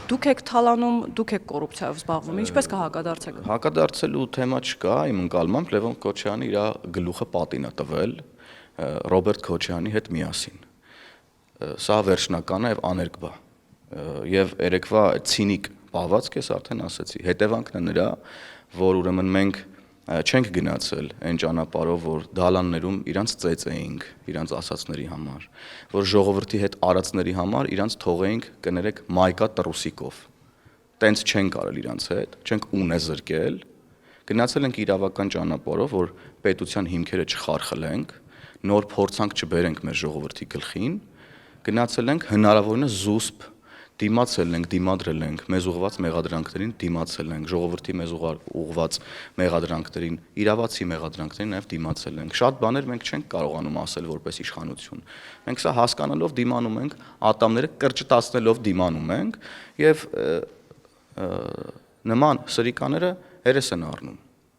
Դուք եք թալանում, դուք եք կոռուպցիայով զբաղվում, ինչպես կհակադարձեք։ Հակադարձելու թեմա չկա, իմ ընկալմամբ Լևոն Քոչարյանը իր գլուխը պատին է տվել Ռոբերտ Քոչարյանի հետ միասին։ Սա վերջնական է եւ աներկբա։ Եվ երեկվա ցինիկ պահվածք ես արդեն ասացի։ Հետևանքն է նրա, որ ուրեմն մենք չենք գնացել այն ճանապարհով, որ դալաններում իրանց ծեծեինք, իրանց ասածների համար, որ ժողովրդի հետ արածների համար իրանց թողեինք, կներեք, մայկա տրուսիկով։ Տենց չենք արել իրանց հետ, չենք ունե զրկել, գնացել ենք իրավական ճանապարհով, որ պետության հիմքերը չխարխլենք, նոր փորձանք չբերենք մեր ժողովրդի գլխին, գնացել ենք հնարավորինս զուսպ դիմացել ենք, դիմադրել ենք մեզ ուղղված մեղադրանքներին, դիմացել ենք ժողովրդի մեզ ուղղված մեղադրանքներին, իրավացի մեղադրանքներին նաև դիմացել ենք։ Շատ բաներ մենք չենք կարողանում ասել որպես իշխանություն։ Մենք սա հասկանալով դիմանում ենք, ատամները կրճտացնելով դիմանում ենք եւ նման սրիկաները հերես են առնում։